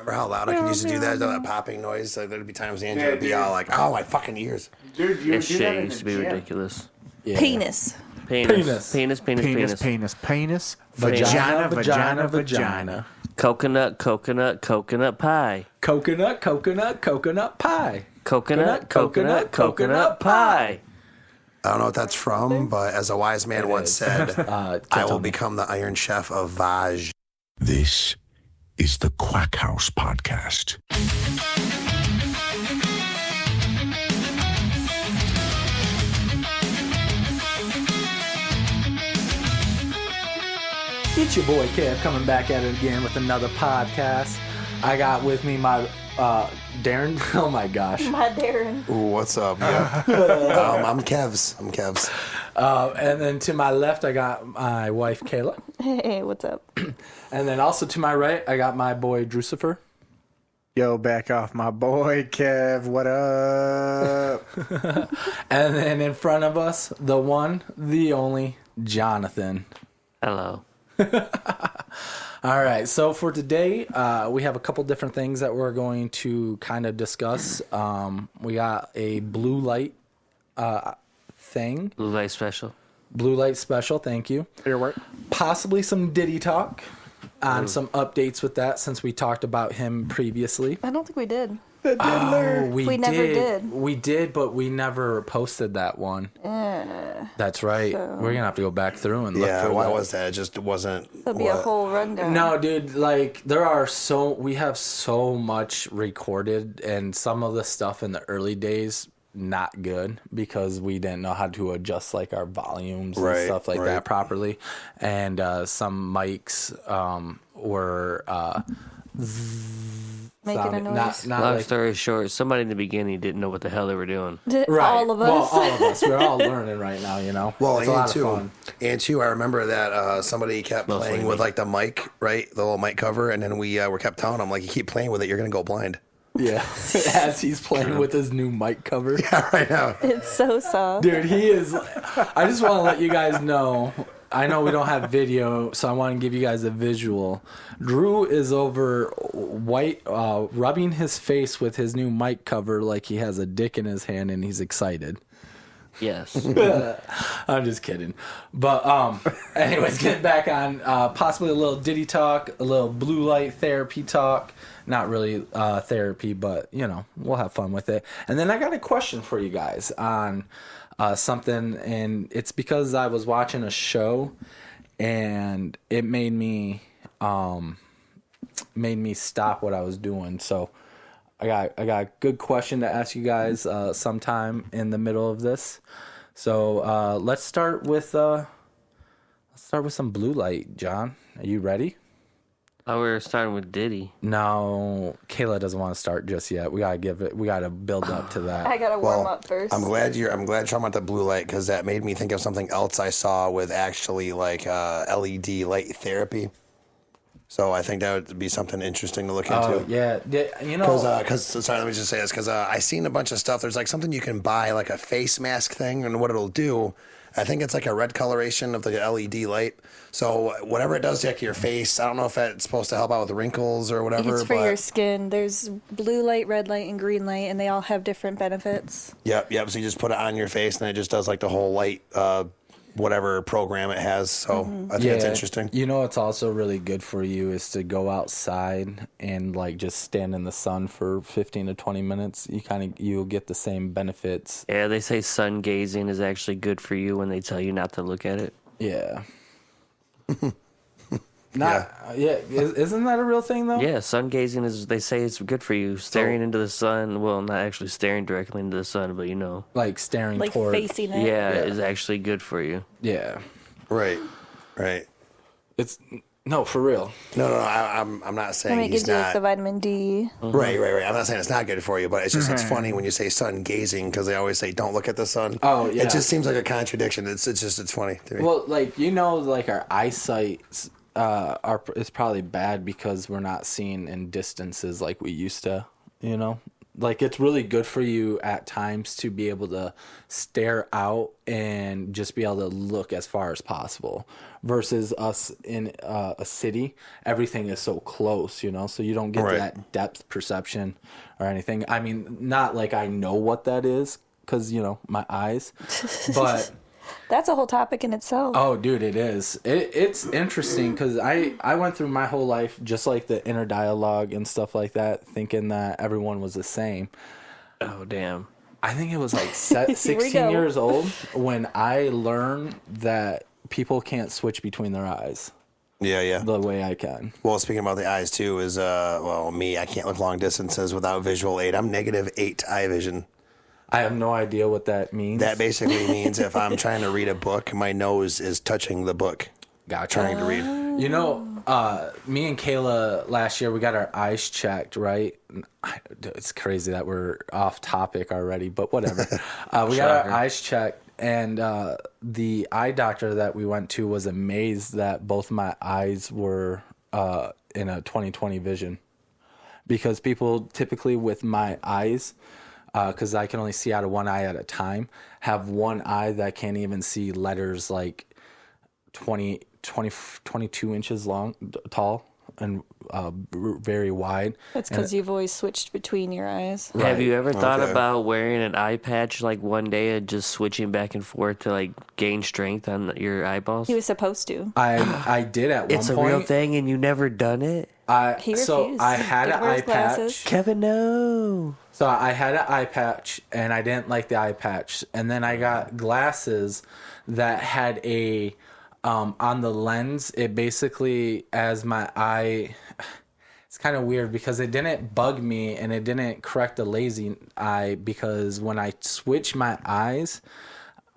Remember how loud I can used to do that popping noise? Like, there'd be times Andrew would be all like, "Oh, my fucking ears!" Dude, you That do that shit in used the to be gym. ridiculous. Yeah. Penis. Penis. Vagina. Coconut pie. Coconut pie. Coconut pie. I don't know what that's from, but as a wise man once said, I will become the Iron Chef of Vaj. This is the Quack House Podcast. It's your boy Kev coming back at it again with another podcast. I got with me my Darren. Oh my gosh. My Darren. Ooh, what's up? Yeah. I'm Kev's. And then to my left, I got my wife Kayla. Hey, what's up? And then also to my right, I got my boy Drucifer. Yo, back off my boy, Kev. What up? And then in front of us, the one, the only, Jonathan. Hello. All right, so for today, we have a couple different things that we're going to kind of discuss. We got a blue light thing. Blue light special. Blue light special, thank you. Your work. Possibly some Diddy talk on some updates with that since we talked about him previously. I don't think we did. Oh, We never did. We did, but we never posted that one. That's right. So- We're gonna have to go back through and look Yeah, for why that. was that? It just wasn't. It'll be a whole rundown. No, dude, like we have so much recorded, and some of the stuff in the early days not good because we didn't know how to adjust like our volumes and Right, stuff like right. that properly, and some mics were Making a sounding- noise. not Long like, story short, somebody in the beginning didn't know what the hell they were doing. right. All of us. Well, all of us. We're all learning right now, you know. Well, It's a lot and of fun. too, I remember that somebody kept Mostly playing me. with like the mic, right, the little mic cover, and then we kept telling him like, you keep playing with it, you're gonna go blind. Yeah, as he's playing with his new mic cover. Yeah, right now. It's so soft. Dude, he is. I just want to let you guys know. I know we don't have video, so I want to give you guys a visual. Drew is over rubbing his face with his new mic cover like he has a dick in his hand and he's excited. Yes. I'm just kidding. But anyways, getting back on possibly a little Diddy talk, a little blue light therapy talk. Not really therapy, but you know, we'll have fun with it. And then I got a question for you guys on something, and it's because I was watching a show and it made me stop what I was doing. So I got a good question to ask you guys sometime in the middle of this. So let's start with some blue light. John, are you ready? Oh, we were starting with Diddy. No, Kayla doesn't want to start just yet. We gotta build up to that. I gotta warm up first. I'm glad you're talking about the blue light because that made me think of something else I saw with actually like LED light therapy. So I think that would be something interesting to look into. Oh yeah, you know. Because sorry, let me just say this because I seen a bunch of stuff. There's like something you can buy, like a face mask thing, and what it'll do. I think it's like a red coloration of the LED light. So whatever it does to like your face, I don't know if that's supposed to help out with wrinkles or whatever. It's for but your skin. There's blue light, red light, and green light, and they all have different benefits. Yep. So you just put it on your face, and it just does like the whole light, whatever program it has. So I think it's interesting. You know, what's also really good for you is to go outside and like just stand in the sun for 15 to 20 minutes. You'll get the same benefits. Yeah, they say sun gazing is actually good for you when they tell you not to look at it. Yeah. Isn't that a real thing though? Yeah, sun gazing is, they say it's good for you. Staring into the sun, well, not actually staring directly into the sun, but you know. Like staring Like toward. facing it. Yeah, is actually good for you. Yeah. Right. It's no for real. No. I'm not And saying it he's gives you like not. the vitamin D. Right. I'm not saying it's not good for you, but it's just it's funny when you say sun gazing because they always say don't look at the sun. Oh, yeah. It just seems like a contradiction. It's funny to me. Well, like you know, like our eyesight is probably bad because we're not seeing in distances like we used to. You know, Like, it's really good for you at times to be able to stare out and just be able to look as far as possible. Versus us in a city, everything is so close, you know, so you don't get that depth perception or anything. I mean, not like I know what that is because, you know, my eyes, but... That's a whole topic in itself. Oh, dude, it is. It's interesting because I went through my whole life just like the inner dialogue and stuff like that, thinking that everyone was the same. Oh, damn. I think it was like 16 years old when I learned that people can't switch between their eyes. Yeah. The way I can. Well, speaking about the eyes too, is me, I can't look long distances without visual aid. I'm -8 eye vision. I have no idea what that means. That basically means if I'm trying to read a book, my nose is touching the book. Gotcha. Trying to read. You know, me and Kayla last year, we got our eyes checked, right? It's crazy that we're off topic already, but whatever. We got our eyes checked, and the eye doctor that we went to was amazed that both my eyes were in a 20/20 vision. Because people typically with my eyes, because I can only see out of one eye at a time, have one eye that can't even see letters like 22 inches long, tall, and very wide. That's because you've always switched between your eyes. Right. Have you ever thought about wearing an eye patch like one day and just switching back and forth to like gain strength on your eyeballs? He was supposed to. I did at one point. It's a real thing and you never done it? He So refused. I had an He wears eye patch. glasses. Kevin, no. So I had an eye patch, and I didn't like the eye patch. And then I got glasses that had a on the lens. It basically, as my eye, it's kind of weird because it didn't bug me and it didn't correct the lazy eye, because when I switch my eyes,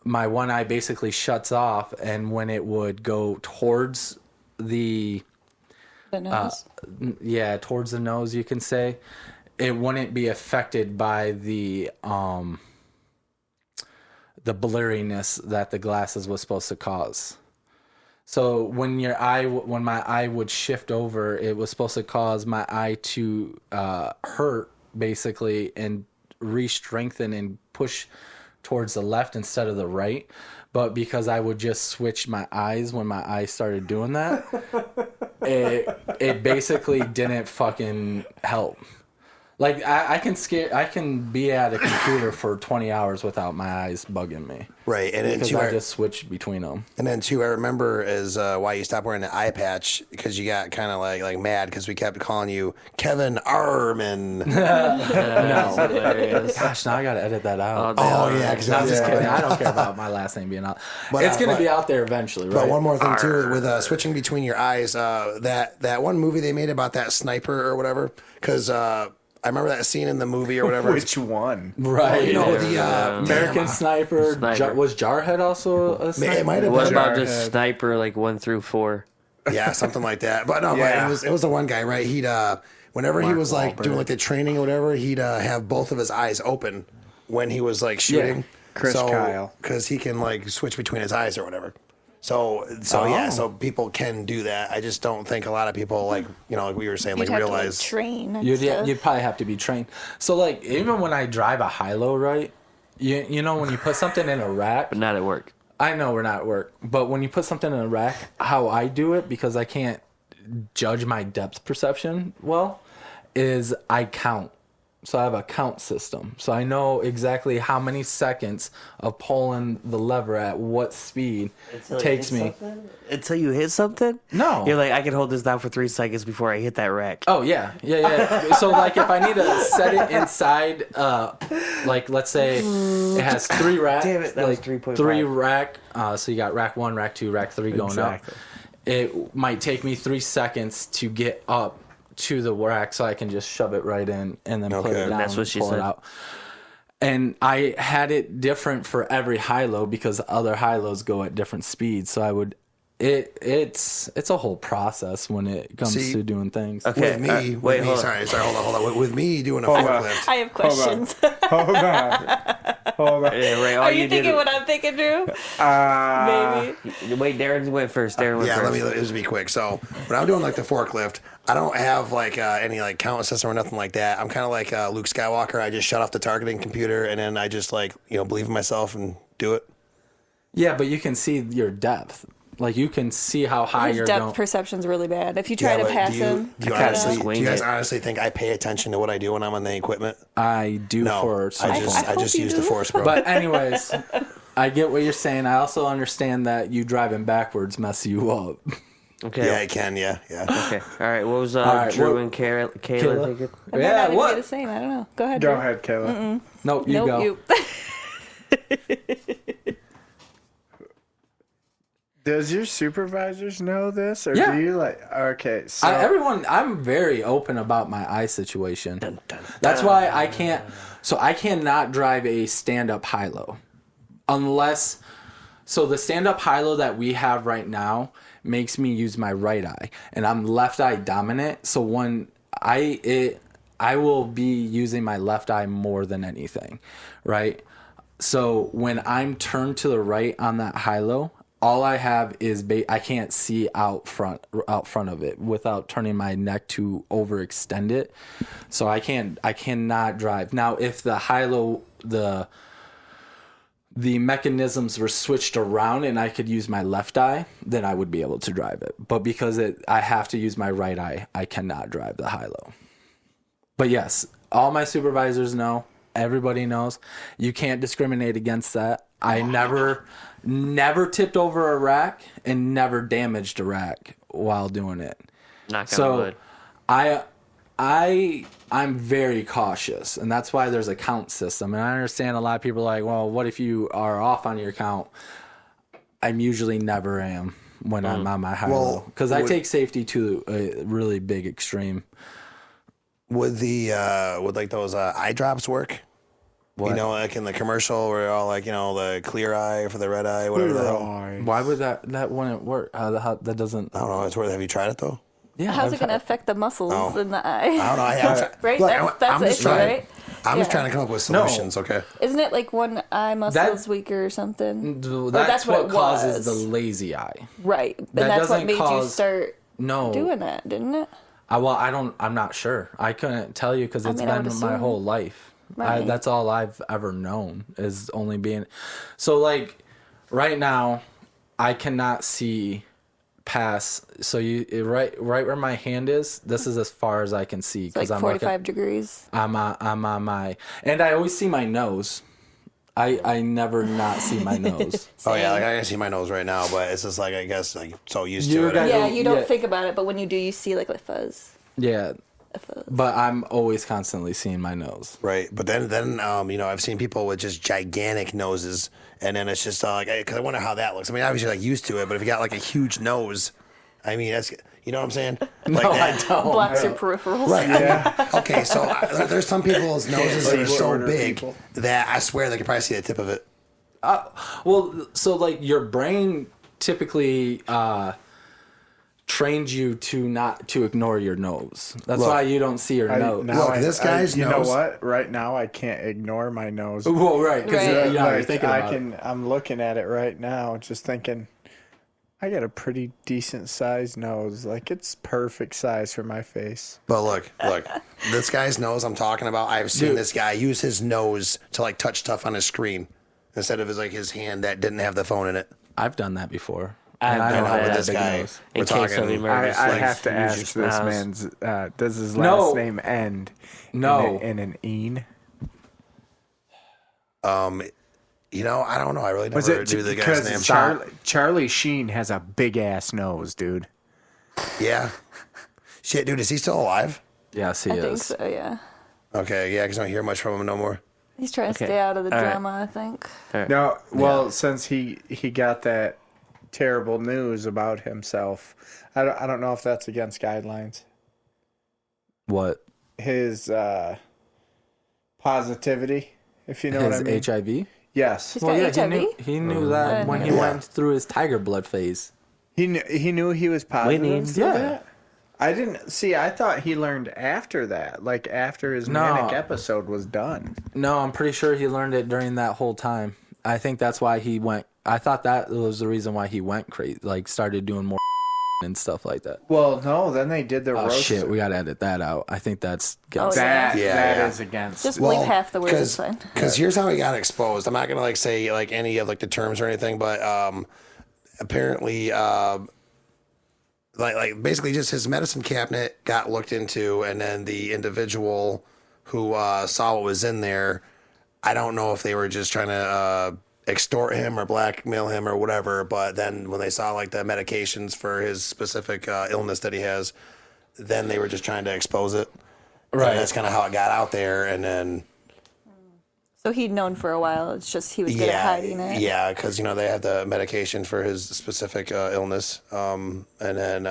my one eye basically shuts off, and when it would go towards the nose. towards the nose, you can say, it wouldn't be affected by the blurriness that the glasses was supposed to cause. So when my eye would shift over, it was supposed to cause my eye to hurt basically and re-strengthen and push towards the left instead of the right. But because I would just switch my eyes when my eyes started doing that, it basically didn't fucking help. Like I can be at a computer for 20 hours without my eyes bugging me. Right, and then Because too, I just switch between them. and then too, I remember is why you stopped wearing the eye patch, because you got kind of like mad because we kept calling you Kevin Armin. That's hilarious. Gosh, now I gotta edit that out. Oh yeah, because No, I'm just kidding. I don't care about my last name being out. But, It's gonna be out there eventually, right? But one more thing too, with switching between your eyes, that one movie they made about that sniper or whatever, because I remember that scene in the movie or whatever. Which one? Right. You know, the American Sniper. Was Jarhead also a sniper? it might have What been. about just Sniper like 1 through 4? Yeah, something like that. But no, Yeah. but it was the one guy, right? He'd whenever he Mark was like Wahlberg. doing like the training or whatever, he'd have both of his eyes open when he was like shooting. Chris Kyle. because he can like switch between his eyes or whatever. So yeah, so people can do that. I just don't think a lot of people, like, you know, like we were saying, You'd like have realize. to train. And You'd stuff. probably have to be trained. So like even when I drive a high-low, right? You know when you put something in a rack. But not at work. I know we're not at work, but when you put something in a rack, how I do it, because I can't judge my depth perception well, is I count. So I have a count system. So I know exactly how many seconds of pulling the lever at what speed takes me. Until you hit something? No. You're like, I can hold this down for 3 seconds before I hit that rack. Oh yeah. So like if I need to set it inside, like let's say it has 3 racks. Damn it, that was like 3.5. 3 rack. So you got rack 1, rack 2, rack 3 going Exactly. up. It might take me 3 seconds to get up to the rack, so I can just shove it right in and then put it down. That's what she pull said. It out. And I had it different for every high-low because other high-lows go at different speeds. So I would. It's a whole process when it comes See, to doing things. Okay. With me, wait, hold on. sorry, hold on. With me doing a Hold on. forklift, I have questions. Hold on. Yeah, right. All Are you did thinking was- what I'm thinking, Drew? Maybe. Wait, Darren went first. Darren went yeah, first. let me be quick. So when I'm doing like the forklift, I don't have like any like count system or nothing like that. I'm kind of like Luke Skywalker. I just shut off the targeting computer and then I just like believe in myself and do it. Yeah, but you can see your depth. Like you can see how high His you're depth going. perception's really bad. If you try to but pass do you, him, do you, I kinda honestly, do swing you guys it. honestly think I pay attention to what I do when I'm on the equipment? I do No, for some I just I I just hope you use the do. Force Pro. But anyways, I get what you're saying. I also understand that you driving backwards mess you up. Okay. yeah, I can. Yeah. Okay. All right. What was right, Drew what- and Kayla Kayla? thinking? it might Yeah, not even what? be the same. I don't know. Go ahead. Go Drew. ahead, Kayla. Nope, you Nope, go. you. Does your supervisors know this, or Yeah. do you like? Okay, so I'm very open about my eye situation. That's why I can't. So I cannot drive a stand-up high-low, unless. So the stand-up high-low that we have right now makes me use my right eye, and I'm left eye dominant. So when I will be using my left eye more than anything, right? So when I'm turned to the right on that high-low, all I have is I can't see out front of it without turning my neck to overextend it. So I cannot drive. Now if the high-low the mechanisms were switched around and I could use my left eye, then I would be able to drive it. But because I have to use my right eye, I cannot drive the high-low. But yes, all my supervisors know. Everybody knows. You can't discriminate against that. I never tipped over a rack and never damaged a rack while doing it. Knock on So wood. I'm very cautious, and that's why there's a count system. And I understand a lot of people are like, well, what if you are off on your count? I'm usually never am when I'm on my high low, because I take safety to a really big extreme. Would like those eye drops work? What? Like in the commercial where all like the clear eye for the red eye, whatever the hell. Why would that wouldn't work? How that doesn't? I don't know. It's worth. Have you tried it though? Yeah. How's it going to affect the muscles in the eye? I don't know. Right? Look, That's I'm the just issue, trying. right? I'm just Yeah. trying to come up with solutions. Okay. Isn't it like one eye muscle's weaker or something? Or That's what it causes was. the lazy eye. Right. And That that's what doesn't made you cause- start No. doing that, didn't it? I'm not sure. I couldn't tell you because it's mean, I would been my assume. whole life. Right. That's all I've ever known is only being. So like, right now, I cannot see past. So right where my hand is. This is as far as I can see It's like I'm 45 degrees. I'm on my, and I always see my nose. I never not see my nose. Oh yeah, like I can see my nose right now, but it's just like I guess like so used You to it. guys- Yeah, you don't Yeah. think about it, but when you do, you see like a fuzz. Yeah, A fuzz. but I'm always constantly seeing my nose. Right, but then I've seen people with just gigantic noses, and then it's just like because I wonder how that looks. I mean, obviously like used to it, but if you got like a huge nose, I mean that's what I'm saying. Like No, that. I don't. Blocks your peripherals. Right. Yeah. Okay, so there's some people's noses that are so Order big people. that I swear they could probably see the tip of it. Well, so like your brain typically trains you to ignore your nose. That's Look, why you don't see your nose. Look, this guy's You know nose- what? Right now, I can't ignore my nose. Well, right, because Right. you're Like, thinking about it. I'm looking at it right now, just thinking, I got a pretty decent sized nose. Like it's perfect size for my face. But look, this guy's nose I'm talking about. I've seen this guy use his nose to like touch stuff on his screen instead of his hand that didn't have the phone in it. I've done that before. I've And I done don't that have with a this big guy. nose. In We're case of talking- emergency. I have to use ask your this spouse. man's. Does his No. last name end? No. In an een? I don't know. I really Was never it knew the guy's name. because Charlie Sheen has a big ass nose, dude. Yeah. Shit, dude, is he still alive? Yes, he I think is. so, yeah. Okay, yeah, because I don't hear much from him no more. He's trying to Okay. stay out of the All right. drama, I think. No, well, since he got that terrible news about himself, I don't know if that's against guidelines. What? His positivity, if you know what I His mean. HIV? Yes, He's got HIV? He knew that when he Yeah. went through his tiger blood phase. he knew he was positive. Winning. for Yeah. that? I didn't see. I thought he learned after that, like after his No. manic episode was done. No, I'm pretty sure he learned it during that whole time. I think that's why he went. I thought that was the reason why he went crazy, like started doing more. and stuff like that. Well, no, then they did the Oh roast. shit, we gotta edit that out. I think that's That Yeah. is against. Just bleep half the words. It's fine. Because here's how he got exposed. I'm not gonna like say like any of like the terms or anything, but apparently like basically just his medicine cabinet got looked into, and then the individual who saw what was in there, I don't know if they were just trying to extort him or blackmail him or whatever, but then when they saw like the medications for his specific illness that he has, then they were just trying to expose it. Right. And that's kind of how it got out there, and then So he'd known for a while. It's just he was good at hiding it. yeah, because they have the medication for his specific illness, and then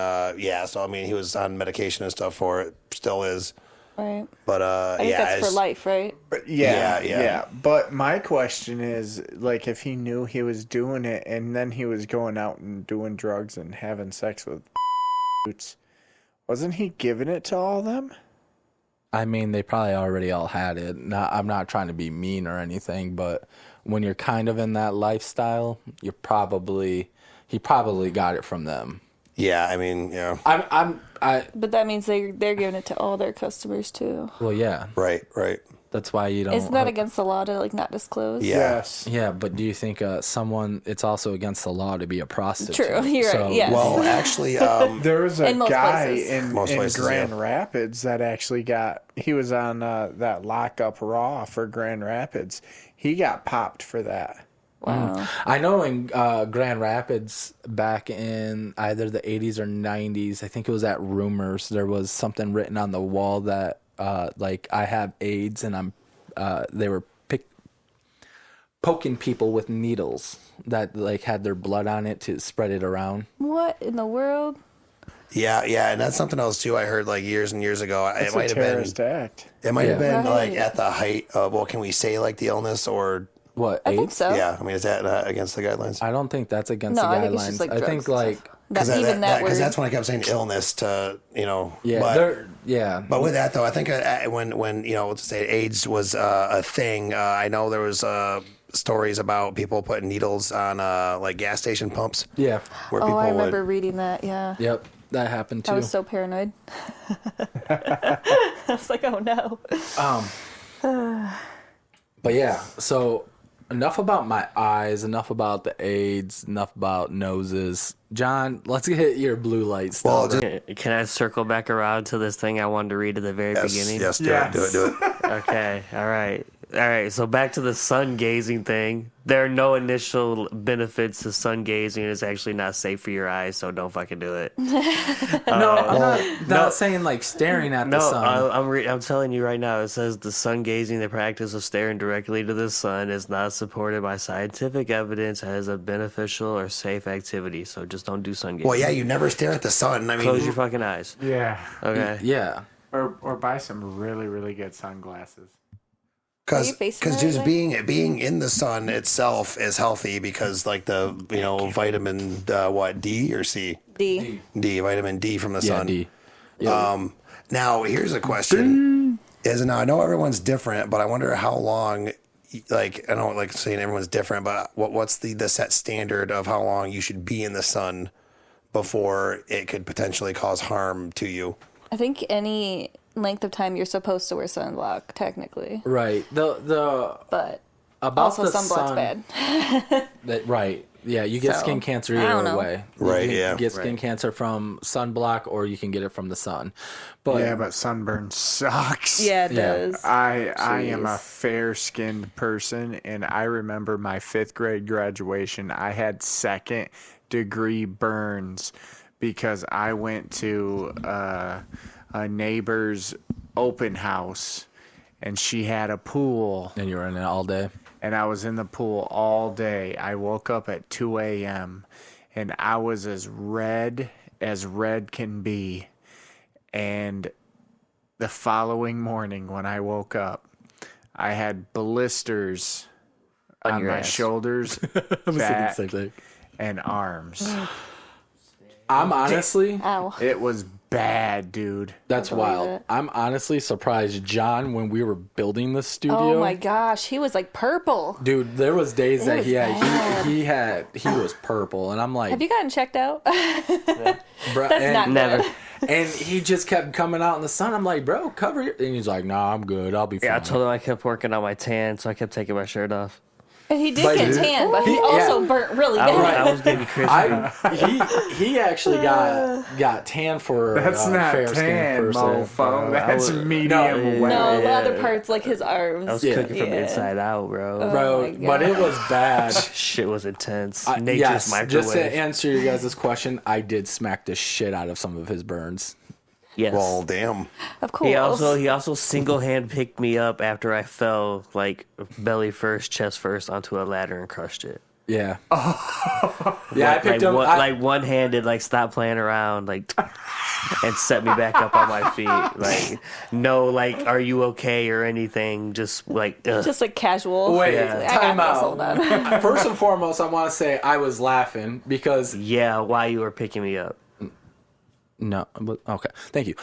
so I mean he was on medication and stuff for it, still is. Right. But I think that's for life, right? Yeah. But my question is, like, if he knew he was doing it and then he was going out and doing drugs and having sex with wasn't he giving it to all of them? I mean, they probably already all had it. I'm not trying to be mean or anything, but when you're kind of in that lifestyle, he probably got it from them. Yeah, I mean, yeah. But that means they're giving it to all their customers too. Well, yeah. Right. That's why you don't. Isn't that against the law to like not disclose? Yeah. Yes. Yeah, but do you think it's also against the law to be a prostitute? True, you're right, yes. Well, actually, There was a In most guy places. in Most places, Grand Rapids that actually he was on that lockup Raw for Grand Rapids. He got popped for that. Wow. I know in Grand Rapids back in either the 80s or 90s, I think it was at Rumors, there was something written on the wall that like I have AIDS, and they were poking people with needles that like had their blood on it to spread it around. What in the world? yeah, and that's something else too. I heard like years and years ago. It's a terrorist act. It might have been Right. like at the height of. Well, can we say like the illness or? What, I AIDS? think so. Yeah, I mean, is that against the guidelines? I don't think that's against No, the I guidelines. think it's just like I think drugs and like stuff. That word. That's when I kept saying illness to yeah, But, But with that though, I think when let's say AIDS was a thing, I know there was stories about people putting needles on like gas station pumps. yeah. Where Oh, people I remember would. reading that. Yeah. Yep, that happened too. I was so paranoid. I was like, oh no. But yeah, so enough about my eyes, enough about the AIDS, enough about noses. John, let's hit your blue light stuff. Well, Can I circle back around to this thing I wanted to read at the very beginning? Yes, do Yes. it. Okay, all right. So back to the sun gazing thing. There are no initial benefits to sun gazing. It's actually not safe for your eyes, so don't fucking do it. No, I'm not saying like staring at the sun. I'm telling you right now. It says the sun gazing, the practice of staring directly to the sun, is not supported by scientific evidence as a beneficial or safe activity. So just don't do sun gazing. Well, yeah, you never stare at the sun. I mean, Close your fucking eyes. Yeah. Okay. Yeah. Or buy some really, really good sunglasses. Are you facing because that just way? being in the sun itself is healthy because like the vitamin D or C D. vitamin D from the Yeah, sun. D. Now here's a question: now I know everyone's different, but I wonder how long. Like I don't like saying everyone's different, but what's the set standard of how long you should be in the sun before it could potentially cause harm to you? I think any length of time you're supposed to wear sunblock, technically. Right. The But about also the sunblock's sun, bad. right. Yeah, you get So, skin cancer I don't either know. way. Right, You can yeah. get skin cancer from sunblock, or you can get it from the sun. But Yeah, but sunburn sucks. Yeah, it Yeah. does. I am a Jeez. fair-skinned person, and I remember my 5th grade graduation. I had 2nd-degree burns because I went to a neighbor's open house, and she had a pool, and you were in it all day. and I was in the pool all day. I woke up at 2 a.m., and I was as red can be. And the following morning when I woke up, I had blisters on your my ass. shoulders, I was thinking the back, same thing. and arms. I'm honestly, Ow. It was bad, dude. That's believe wild. it. I'm honestly surprised, John, when we were building the studio. Oh my gosh, he was like purple. Dude, there was days that was he bad. was purple, and I'm like, Have you gotten checked out? bro, That's and, not Never. good. and he just kept coming out in the sun. I'm like, bro, cover your. And he's like, nah, I'm good. I'll be fine. Yeah, I told him I kept working on my tan, so I kept taking my shirt off. And he did But get dude- tan, but he Yeah. also burnt really I was, bad. I was getting crispy. He actually got tan for That's not fair skin tan, person. mofo. That's was- medium No, well. No, the Yeah. other parts, like his arms. I was Yeah. cooking from Yeah. inside out, bro. Oh Bro, my but it God. was bad. Shit was intense. Nature's Yes, microwave. just to answer you guys' question, I did smack the shit out of some of his burns. Yes. Well, damn. Of course. He also single hand picked me up after I fell like belly first, chest first onto a ladder and crushed it. Yeah. Yeah, I picked him. Like one handed, like stop playing around, like, and set me back up on my feet. Like no, like are you okay or anything? Just like Just like casual. Wait, I time got this, out. hold on. First and foremost, I want to say I was laughing because yeah, why you were picking me up? no, but okay, thank you.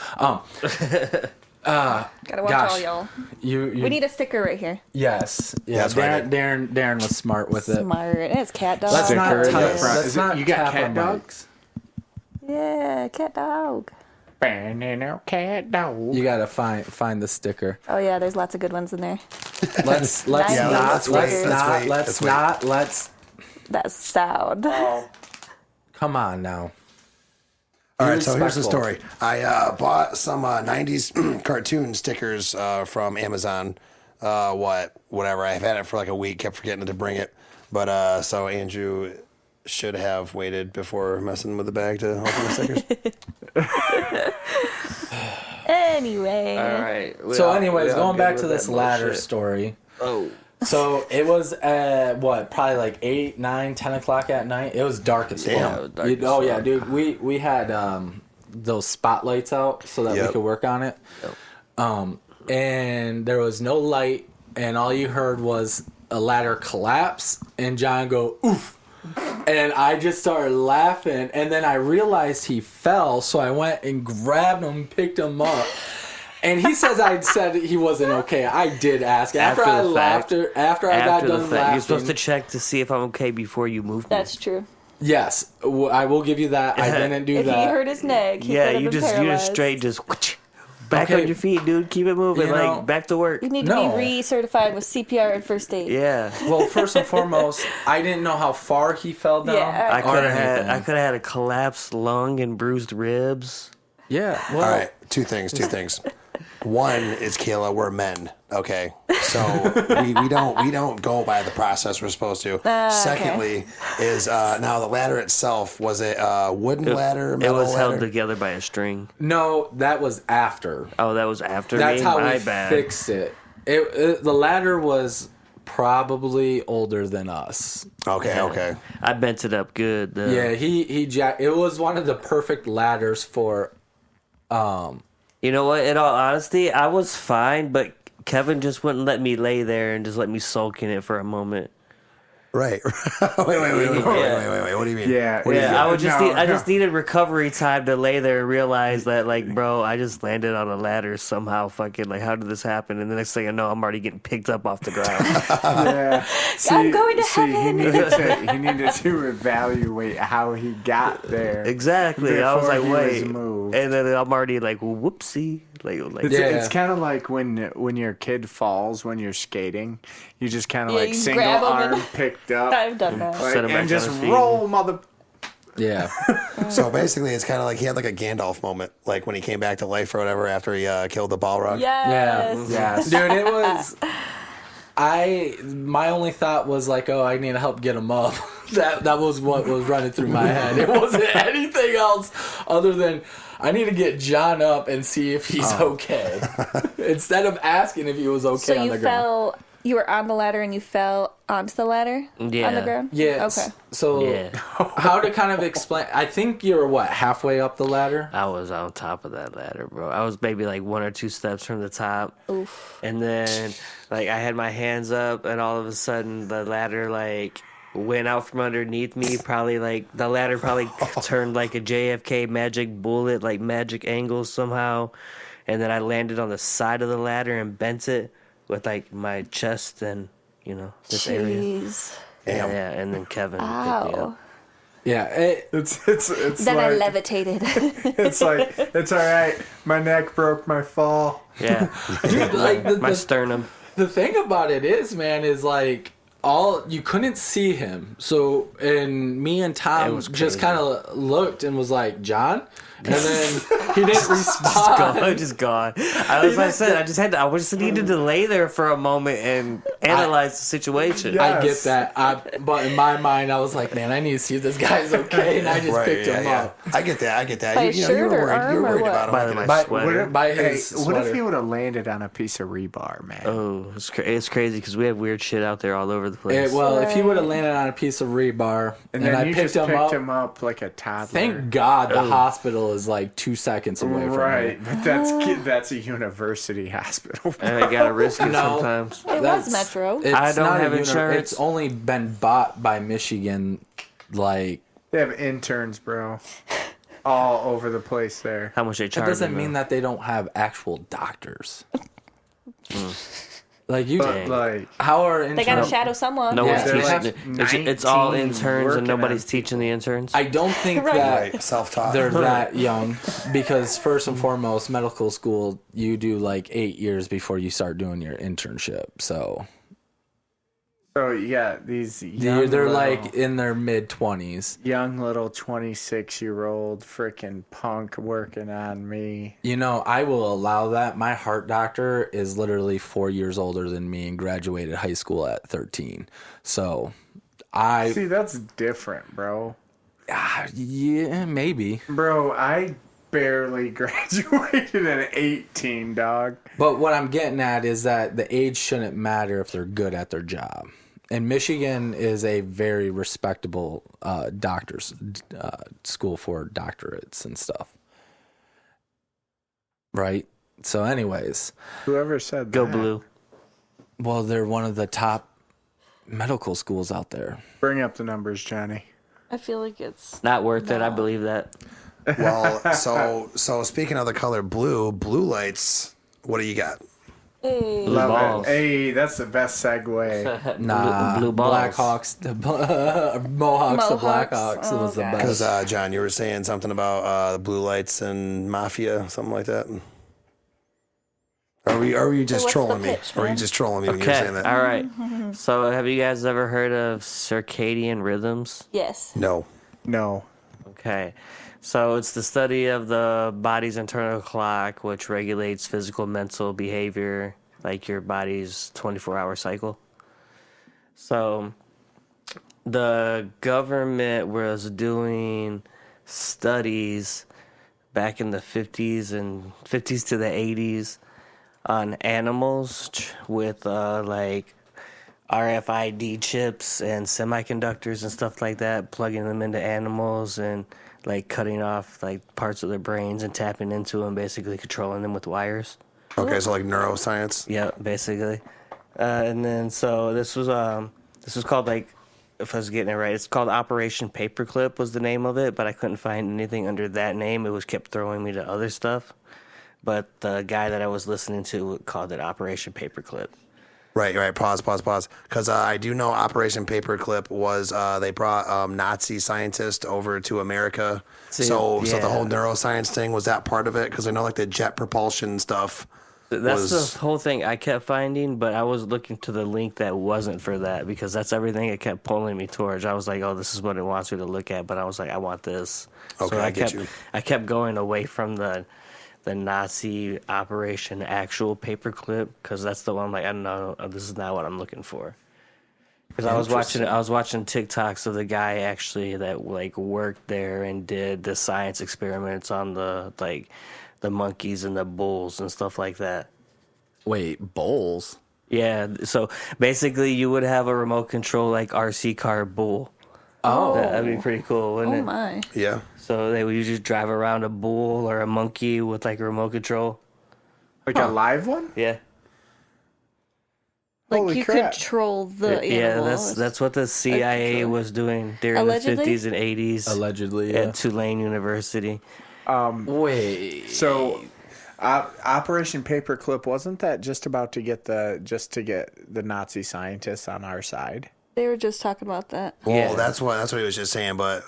Gotta watch Gosh. all y'all. You We need a sticker right here. yes, yeah. That's right. Darren was smart with it. Smart. And it's cat dog. Let's not Sticker in the tap- front. let's Is it- not you got tap cat on dogs? Yeah, cat dog. Cat dog. You gotta find the sticker. Oh yeah, there's lots of good ones in there. Let's Yeah, not let's wait, let's That's sound. come on now. All Be right, so here's the respectful. story. I bought some 90s cartoon stickers from Amazon. Whatever. I've had it for like a week, kept forgetting to bring it. But so Andrew should have waited before messing with the bag to open the stickers. Anyway. All right. So, anyways, going back to this ladder story. Oh, So it was at probably like 8, 9, 10 o'clock at night. It was dark as Damn. fuck. it was dark as Oh yeah, fuck. dude. We had those spotlights out so that we Yep. could work on it. And there was no light, and all you heard was a ladder collapse, and John go oof. And I just started laughing, and then I realized he fell, so I went and grabbed him, picked him up. And he says I said he wasn't okay. I did ask after After I the laughed. fact. After I got after the done fact, laughing. you're supposed to check to see if I'm okay before you move me. That's true. Yes, I will give you that. I didn't do If he that. hurt his neck, he Yeah, could have you been just paralyzed. straight just back Okay. on your feet, dude. Keep it moving, You know- like back to work. You need to No. be recertified with CPR and first aid. Yeah. Well, first and foremost, I didn't know how far he fell down. Yeah. I or could have anything. had a collapsed lung and bruised ribs. Yeah. Well, All right, two things. One is Kayla, we're men, okay? So we don't go by the process we're supposed to. Secondly, is now the ladder itself, was it a wooden ladder, It metal was ladder? held together by a string. No, that was after. Oh, that was after That's me. how My we bad. fixed it. The ladder was probably older than us. Okay. I bent it up good. Though. Yeah, he it was one of the perfect ladders for. You know what? In all honesty, I was fine, but Kevin just wouldn't let me lay there and just let me sulk in it for a moment. Right. wait. What do you mean? Yeah, What do you yeah. mean? I would just No, I just no. needed recovery time to lay there and realize that, like, bro, I just landed on a ladder somehow. Fucking, like, how did this happen? And the next thing I know, I'm already getting picked up off the ground. Yeah. I'm going to heaven. He needed to evaluate how he got there. Exactly. I was Before like, he was wait, moved. and then I'm already like, whoopsie. Like It's, Yeah. it's kind of like when your kid falls when you're skating. You just kind of Yeah, like you single grab 'em arm and- picked up I've done that. like, Set 'em back on and just his feet. roll, mother. Yeah. So basically, it's kind of like he had like a Gandalf moment, like when he came back to life or whatever after he killed the Balrog. Yes. Yes. Dude, it was. My only thought was like, oh, I need to help get him up. that was what was running through my head. It wasn't anything else other than I need to get John up and see if he's okay. Instead of asking if he was okay So on you the ground. fell. You were on the ladder and you fell onto the ladder on Yeah. the ground. Yeah. Okay. So Yeah. how to kind of explain? I think you're what, halfway up the ladder? I was on top of that ladder, bro. I was maybe like 1 or 2 steps from the top. Oof. And then, like, I had my hands up, and all of a sudden, the ladder, like, went out from underneath me. Probably like the ladder turned like a JFK magic bullet, like magic angles somehow. And then I landed on the side of the ladder and bent it with like my chest and, this area. Jeez. Yeah, and then Kevin picked me Ow. up. Yeah, It's Then I like, levitated. it's like, it's all right. My neck broke my fall. Yeah, dude, like my sternum. the thing about it is, man, is like you couldn't see him. So, and me and It Tom was just crazy. kind of looked and was like, John, and then he didn't respond. Just gone. I just needed to lay there for a moment and analyze the situation. Yeah. I get that, but in my mind, I was like, man, I need to see if this guy's okay, and I just picked him up. I get that. By You his know, shirt or arm you were or worried what? about him. By I get my it. By- sweater. by Hey, his what if sweater. he would have landed on a piece of rebar, man? Oh, it's crazy because we have weird shit out there all over the place. Well, if he would have landed on a piece of rebar and and then I you picked just him up, like a toddler. thank God the hospital is like 2 seconds away from Right, me. but that's a university hospital. I gotta risk it No. sometimes. It was Metro. It's I don't not a have insurance. It's only been bought by Michigan, like. They have interns, bro, all over the place there. How much they That charge? doesn't them, mean though? that they don't have actual doctors. Like you, But like, how are They got to interns? shadow someone. No Yeah. one's There's teaching. like It's all 19 interns working and nobody's on teaching the interns. I don't think Right. that Right, self-taught. they're that young because first and foremost, medical school you do like 8 years before you start doing your internship. So so you got these young they're little, like in their mid-20s. young little 26-year-old freaking punk working on me. You know, I will allow that. My heart doctor is literally 4 years older than me and graduated high school at 13. So I, See, that's different, bro. yeah, maybe. Bro, I barely graduated at 18, dog. But what I'm getting at is that the age shouldn't matter if they're good at their job. And Michigan is a very respectable doctor's school for doctorates and stuff. Right? So anyways, Whoever said Go that. blue. well, they're one of the top medical schools out there. Bring up the numbers, Johnny. I feel like it's Not worth it. I believe that. Well, so speaking of the color blue lights, what do you got? Hey. Blue Love balls. it. Hey, that's the best segue. Nah, blue balls. Blackhawks, Mohawks, the Blackhawks was the Oh, best. Because John, you were saying something about the blue lights and mafia, something like that. Are you just what's the trolling me? pitch, Or are you man? just trolling me when you were Okay. saying that? All right. So, have you guys ever heard of circadian rhythms? Yes. No. No. Okay. So it's the study of the body's internal clock, which regulates physical, mental behavior, like your body's 24-hour cycle. So the government was doing studies back in the 50s to the 80s on animals with like RFID chips and semiconductors and stuff like that, plugging them into animals and like cutting off like parts of their brains and tapping into them, basically controlling them with wires. Okay, so like neuroscience. Yeah, basically. And then so this was called, like, if I was getting it right, it's called Operation Paperclip was the name of it, but I couldn't find anything under that name. It was kept throwing me to other stuff. But the guy that I was listening to called it Operation Paperclip. Right. Pause. Because I do know Operation Paperclip was they brought Nazi scientists over to America. So the yeah. whole neuroscience thing, was that part of it? Because I know like the jet propulsion stuff. That's was- the whole thing I kept finding, but I was looking to the link that wasn't for that because that's everything it kept pulling me towards. I was like, oh, this is what it wants me to look at, but I was like, I want this. Okay, so I get you. I kept going away from the Nazi Operation actual paperclip because that's the one I'm like, I don't know, this is not what I'm looking for. Because I was watching TikToks of the guy actually that like worked there and did the science experiments on the monkeys and the bulls and stuff like that. Wait, bowls? Yeah, so basically you would have a remote control like RC car bull. Oh. That'd be pretty cool, wouldn't Oh it? my. Yeah. So they would you just drive around a bull or a monkey with like a remote control. Like a live one? Yeah. Like Holy you crap. control the Yeah, animal. that's what the CIA control. was doing during Allegedly? the 50s and 80s Allegedly, yeah. at Tulane University. Wait. So, Operation Paperclip, wasn't that just to get the Nazi scientists on our side? They were just talking about that. Well, Yeah. that's what he was just saying. But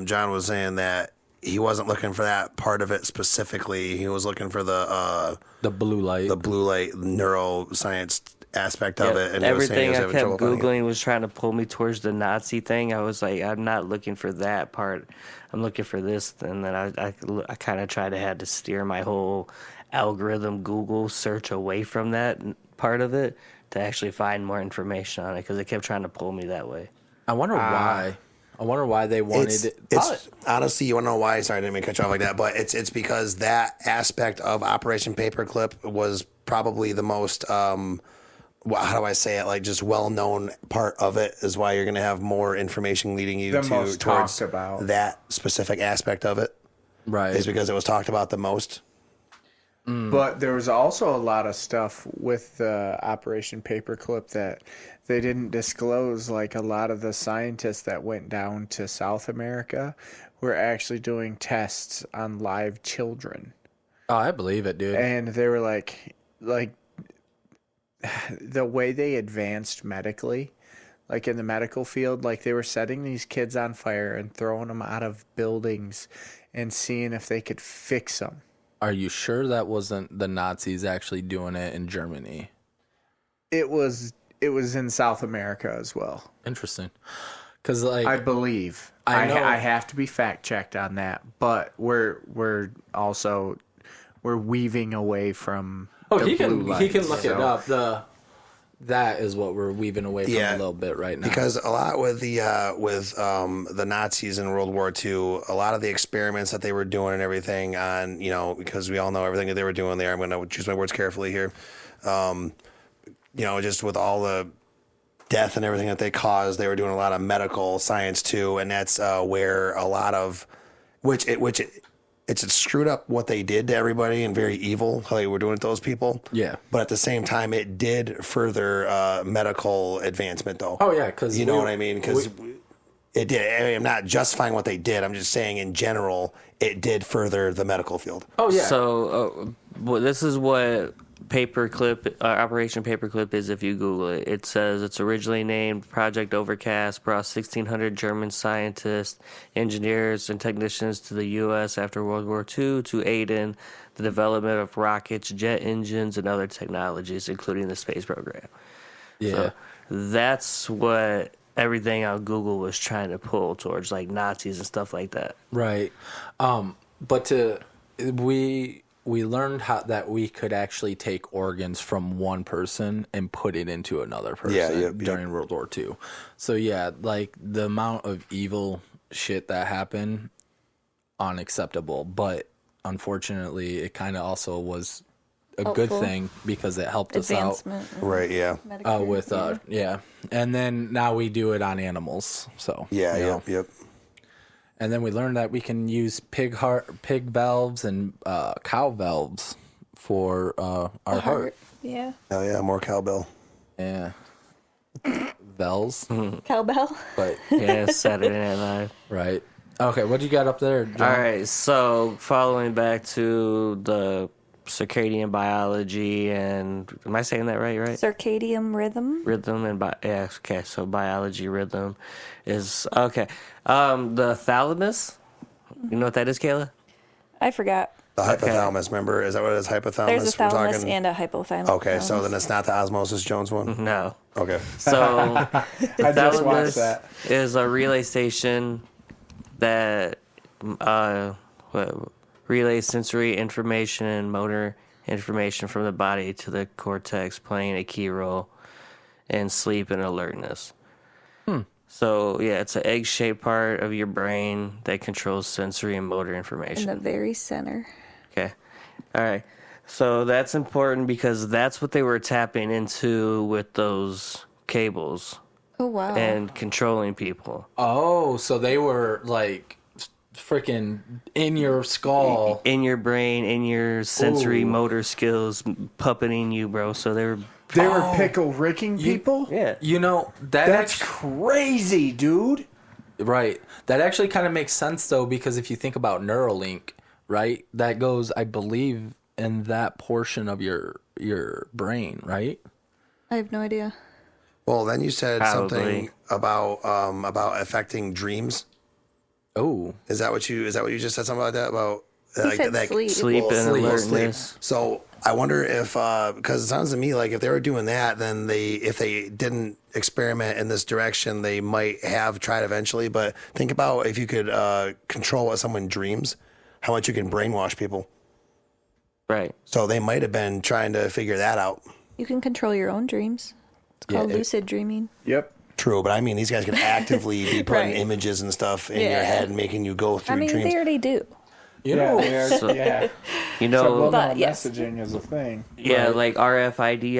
John was saying that he wasn't looking for that part of it specifically. He was looking for the blue light. blue light neuroscience aspect of Yep. it. And he was saying Everything he was I having kept trouble finding it. Googling was trying to pull me towards the Nazi thing. I was like, I'm not looking for that part. I'm looking for this. And then I kind of had to steer my whole algorithm Google search away from that part of it to actually find more information on it because it kept trying to pull me that way. I wonder why. I wonder why they wanted it. It's honestly, you want to know why? Sorry, I didn't mean to cut you off like that, but it's because that aspect of Operation Paperclip was probably the most how do I say it? Like just well-known part of it is why you're going to have more information leading you The to most towards talked about. that specific aspect of it. Right. Is because it was talked about the most. But there was also a lot of stuff with Operation Paperclip that they didn't disclose. Like a lot of the scientists that went down to South America were actually doing tests on live children. Oh, I believe it, dude. And they were like the way they advanced medically, like in the medical field, like they were setting these kids on fire and throwing them out of buildings and seeing if they could fix them. Are you sure that wasn't the Nazis actually doing it in Germany? It was in South America as well. Interesting. Because like I believe. I know- I have to be fact checked on that, but we're weaving away from. the he blue can lights, look it so- up. That is what we're weaving away from a little bit right now. Because a lot with the Nazis in World War II, a lot of the experiments that they were doing and everything on, because we all know everything that they were doing there. I'm going to choose my words carefully here. Just with all the death and everything that they caused, they were doing a lot of medical science too, and that's where a lot of it's screwed up what they did to everybody and very evil how they were doing it to those people. Yeah. But at the same time, it did further medical advancement, though. Oh, yeah, 'cause you know what I mean? Because it did. I mean, I'm not justifying what they did. I'm just saying in general, it did further the medical field. Oh yeah. So this is what Operation Paperclip is if you Google it. It says it's originally named Project Overcast, brought 1,600 German scientists, engineers, and technicians to the U.S. after World War II to aid in the development of rockets, jet engines, and other technologies, including the space program. yeah. So that's what everything on Google was trying to pull towards, like Nazis and stuff like that. Right. But we learned that we could actually take organs from one person and put it into another person during World War II. So yeah, like the amount of evil shit that happened, unacceptable. But unfortunately, it kind of also was a good Helpful. thing because it helped us out. Advancement. Right, yeah. Medicare, And then now we do it on animals. So Yeah, you know. yep. And then we learned that we can use pig valves and cow valves for our heart. Yeah. Oh, yeah, more cowbell. Yeah. Bells. Cowbell. But Yeah, Saturday Night Live. right. Okay, what do you got up there, John? All right, so following back to the circadian biology and am I saying that right? Circadian rhythm. Rhythm and okay, so biology rhythm is okay. The thalamus. You know what that is, Kayla? I forgot. The hypothalamus, remember? Is that what it is, hypothalamus? There's a We're thalamus talking- and a hypothalamus. Okay, so then it's not the Osmosis Jones one? No. Okay. So I just watched thalamus that. is a relay station that relays sensory information and motor information from the body to the cortex, playing a key role in sleep and alertness. So, yeah, it's an egg-shaped part of your brain that controls sensory and motor In information. the very center. Okay. All right. So that's important because that's what they were tapping into with those cables Oh, wow. and controlling people. Oh, so they were like freaking in your skull. In your brain, in your sensory Ooh. motor skills, puppeting you, bro. So they were They were pickle ricking people? Yeah. You know, That's crazy, dude. right. That actually kind of makes sense, though, because if you think about Neuralink, right, that goes, I believe, in that portion of your brain, right? I have no idea. Well, then you said Probably. something about affecting dreams. Oh. Is that what you just said? Something like that about He said sleep. Sleep and Sleep. alertness. So I wonder if, because it sounds to me like if they were doing that, then if they didn't experiment in this direction, they might have tried eventually. But think about if you could control what someone dreams, how much you can brainwash people. Right. So they might have been trying to figure that out. You can control your own dreams. It's called lucid dreaming. Yep. True, but I mean, these guys could actively be putting Right. images and stuff in your Yeah. head and making you go through I mean, dreams. they already do. You know, Yeah. You So know, well-known But, yes. messaging is a thing. yeah, like RFID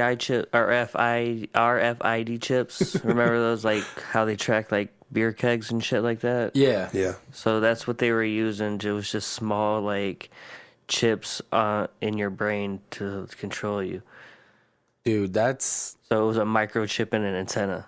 chips. Remember those, like how they track like beer kegs and shit like that? yeah. Yeah. So that's what they were using. It was just small like chips in your brain to control you. Dude, that's... So it was a microchip and an antenna.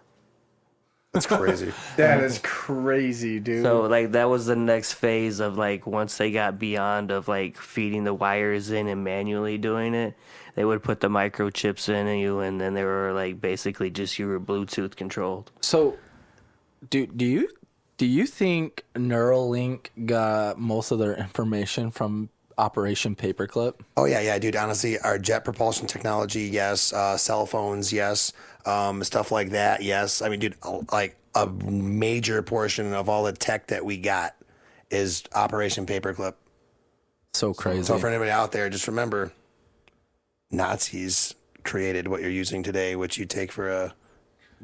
That's crazy. That is crazy, dude. So like that was the next phase of like once they got beyond of like feeding the wires in and manually doing it, they would put the microchips in you, and then they were like basically just you were Bluetooth controlled. So, do you think Neuralink got most of their information from Operation Paperclip? Oh yeah, dude. Honestly, our jet propulsion technology, yes. Cell phones, yes. Stuff like that, yes. I mean, dude, like a major portion of all the tech that we got is Operation Paperclip. So crazy. So for anybody out there, just remember, Nazis created what you're using today, which you take for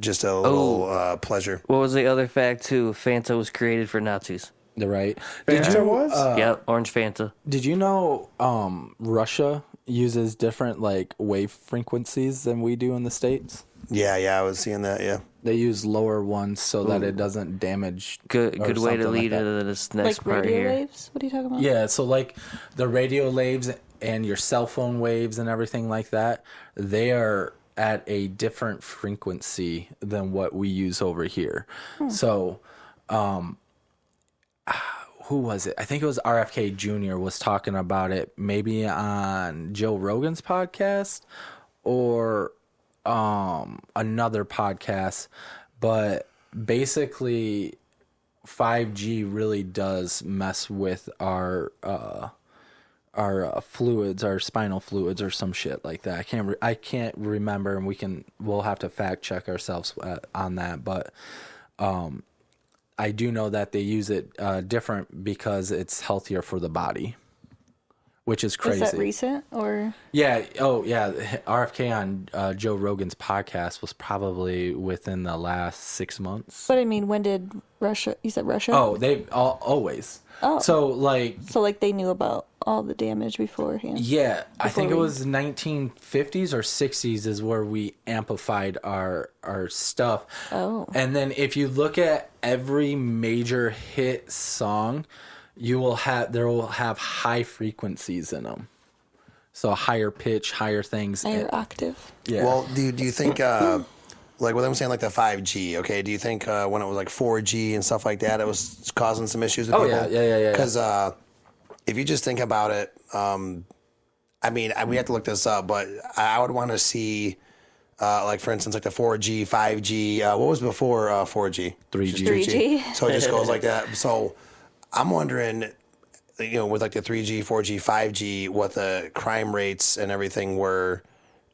just a little pleasure. What was the other fact too? Fanta was created for Nazis. Right. Fanta was? Yep, orange Fanta. Did you know Russia uses different like wave frequencies than we do in the States? Yeah, I was seeing that. Yeah. They use lower ones so that it doesn't damage. Good or way to something lead like that. into this next Like part radio here. waves? What are you talking about? Yeah, so like the radio waves and your cell phone waves and everything like that, they are at a different frequency than what we use over here. So, who was it? I think it was RFK Jr. was talking about it maybe on Joe Rogan's podcast or another podcast, but basically 5G really does mess with our fluids, our spinal fluids, or some shit like that. I can't remember, and we'll have to fact check ourselves on that. But I do know that they use it different because it's healthier for the body, which is crazy. Was that recent or? Yeah. Oh, yeah. RFK on Joe Rogan's podcast was probably within the last 6 months. But I mean, when did Russia? You said Russia. Oh, they've always. Oh. So like. So like they knew about all the damage beforehand. Yeah, I think it we- was 1950s or 60s is where we amplified our stuff. Oh. And then if you look at every major hit song, there will have high frequencies in them. So higher pitch, higher things. Higher octave. Yeah. Well, do you think like what I'm saying, like the 5G? Okay, do you think when it was like 4G and stuff like that, it was causing some issues with Oh, people? yeah. Because if you just think about it, I mean, we have to look this up, but I would want to see, like for instance, like the 4G, 5G. What was before 4G? 3G. 3G. So it just goes like that. So I'm wondering, with like the 3G, 4G, 5G, what the crime rates and everything were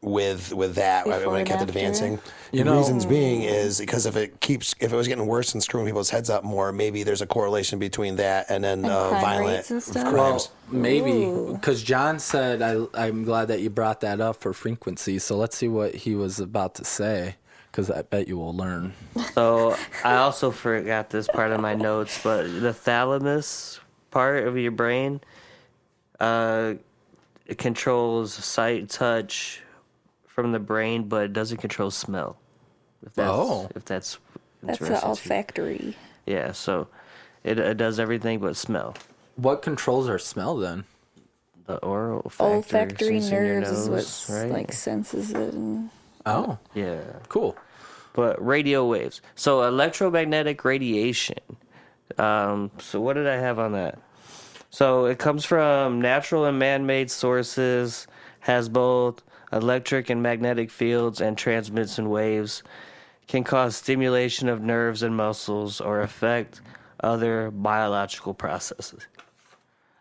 with that Before when it and kept after. advancing. You The know- reasons being is because if it was getting worse and screwing people's heads up more, maybe there's a correlation between that and then crime violent rates and stuff? crimes. Well, maybe Ooh. because John said I'm glad that you brought that up for frequency. So let's see what he was about to say, because I bet you will learn. So I also forgot this part of my notes, but the thalamus part of your brain it controls sight, touch from the brain, but it doesn't control smell. If that's That's the interesting to you. olfactory. Yeah, so it does everything but smell. What controls our smell then? The oral Olfactory sensing your nerves is nose, what right? like senses it and Oh, Yeah. cool. But radio waves. So electromagnetic radiation. So what did I have on that? So it comes from natural and man-made sources, has both electric and magnetic fields, and transmits in waves. Can cause stimulation of nerves and muscles or affect other biological processes.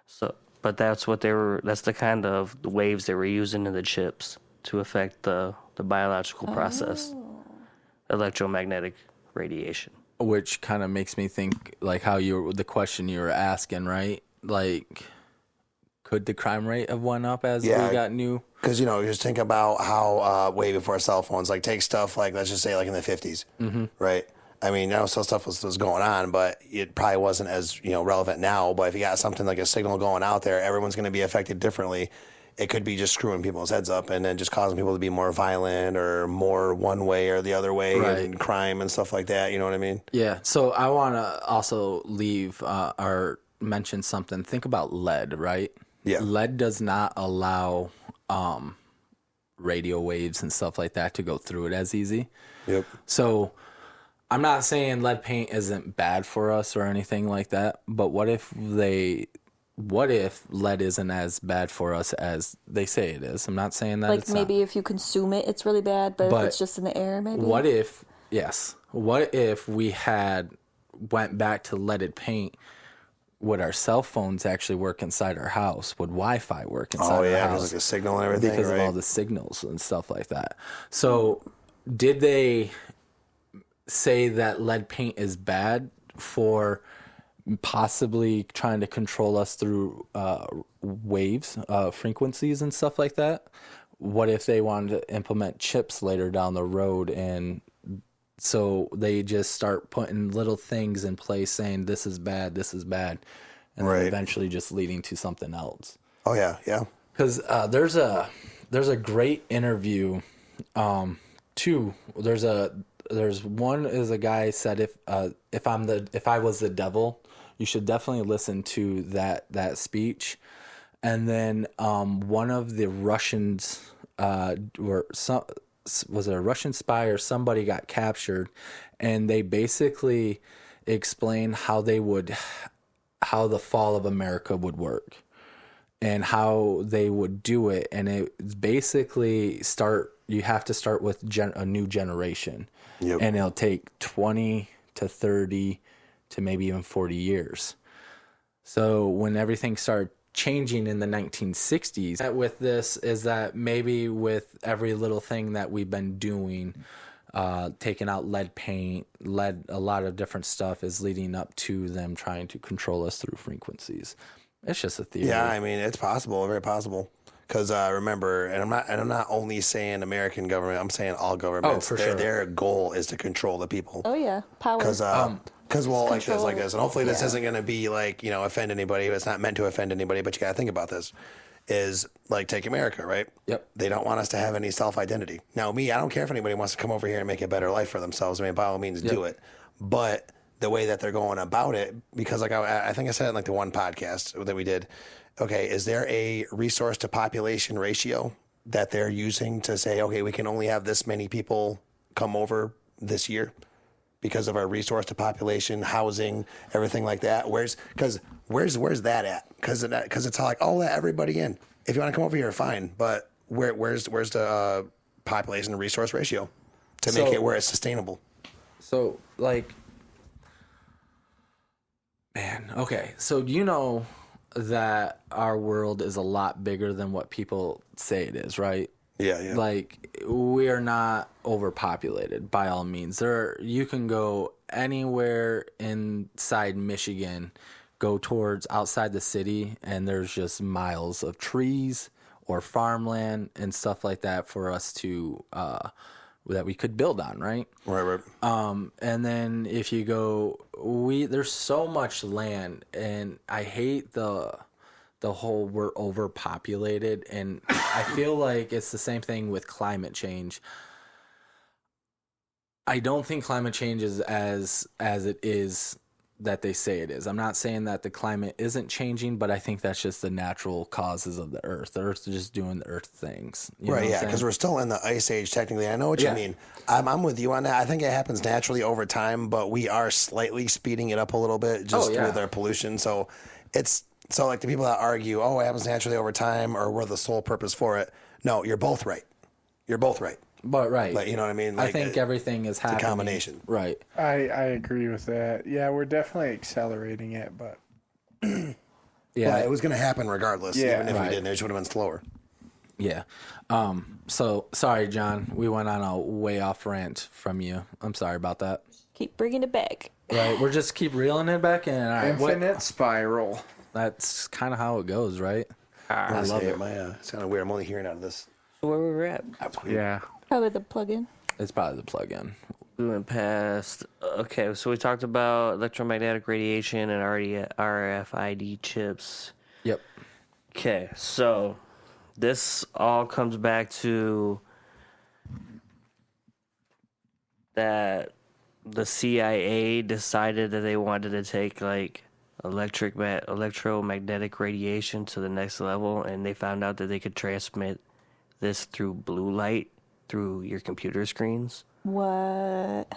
So, but that's the kind of waves they were using in the chips to affect the biological process. Electromagnetic radiation. Which kind of makes me think, like how the question you were asking, right? Like, could the crime rate have went up as we got new? Because, just think about how way before cell phones, like take stuff like, let's just say like in the 50s, right? I mean, still stuff was going on, but it probably wasn't as, relevant now. But if you got something like a signal going out there, everyone's going to be affected differently. It could be just screwing people's heads up and then just causing people to be more violent or more one way or the other way, and crime and stuff like that. You know what I mean? Yeah. So I want to also leave or mention something. Think about lead, right? Yeah. Lead does not allow radio waves and stuff like that to go through it as easy. Yep. So I'm not saying lead paint isn't bad for us or anything like that, but what if lead isn't as bad for us as they say it is? I'm not saying that it's maybe not. if you consume it, it's really bad, but if it's just in the air, maybe. What if we went back to leaded paint? Would our cell phones actually work inside our house? Would Wi-Fi work inside our house? Because like the signal and everything, because of all the signals and stuff like that. So did they say that lead paint is bad for possibly trying to control us through waves, frequencies and stuff like that? What if they wanted to implement chips later down the road, and so they just start putting little things in place saying this is bad, and then eventually just leading to something else? Oh yeah, yeah. Because there's a great interview. There's one is a guy said if I was the devil, you should definitely listen to that speech. And then one of the Russians was it a Russian spy or somebody got captured, and they basically explained how the fall of America would work and how they would do it. And it's basically you have to start with a new generation. Yep. And it'll take 20 to 30 to maybe even 40 years. So when everything started changing in the 1960s, with this is that maybe with every little thing that we've been doing, taking out lead paint, a lot of different stuff is leading up to them trying to control us through frequencies. It's just a theory. Yeah, I mean, it's possible, very possible. Because remember, and I'm not only saying American government, I'm saying all governments. Oh, for sure. Their goal is to control the people. Oh yeah, power. Because like this, and hopefully this isn't going to be like offend anybody. It's not meant to offend anybody, but you got to think about this. Is like take America, right? Yep. They don't want us to have any self-identity. Now, I don't care if anybody wants to come over here and make a better life for themselves. I mean, by all means, do it. But the way that they're going about it, because like I think I said it in like the one podcast that we did. Okay, is there a resource to population ratio that they're using to say, okay, we can only have this many people come over this year because of our resource to population, housing, everything like that? Where's that at? Because it's like, oh, let everybody in. If you want to come over here, fine. But where's the population to resource ratio to make it where it's sustainable? So like, man, okay. So that our world is a lot bigger than what people say it is, right? Yeah. Like, we are not overpopulated by all means. You can go anywhere inside Michigan, go towards outside the city, and there's just miles of trees or farmland and stuff like that for us to that we could build on, right? Right. And then if you go, there's so much land, and I hate the whole we're overpopulated, and I feel like it's the same thing with climate change. I don't think climate change is as it is that they say it is. I'm not saying that the climate isn't changing, but I think that's just the natural causes of the Earth. The Earth is just doing the Earth things. You know Right, what I'm yeah, saying? because we're still in the ice age technically. I know what you Yeah. mean. I'm with you on that. I think it happens naturally over time, but we are slightly speeding it up a little bit just with our pollution. So it's like the people that argue, oh, it happens naturally over time, or we're the sole purpose for it. No, you're both right. You're both right. But right, Like, you know what I mean? I Like, think everything is happening. combination. Right. I agree with that. Yeah, we're definitely accelerating it, but Yeah. Well, it was going to happen regardless, Yeah. even if Right. we didn't. It just would have been slower. Yeah. So sorry, John. We went on a way off rant from you. I'm sorry about that. Keep bringing it back. Right. We're just keep reeling it back in. All right. infinite spiral. That's kind of how it goes, right? I love it. It's kind of weird. I'm only hearing out of this. So where we're at? Yeah. Probably the plug-in. It's probably the plug-in. We went past. Okay, so we talked about electromagnetic radiation and RFID chips. Yep. Okay, so this all comes back to that the CIA decided that they wanted to take like electromagnetic radiation to the next level, and they found out that they could transmit this through blue light through your computer screens. What?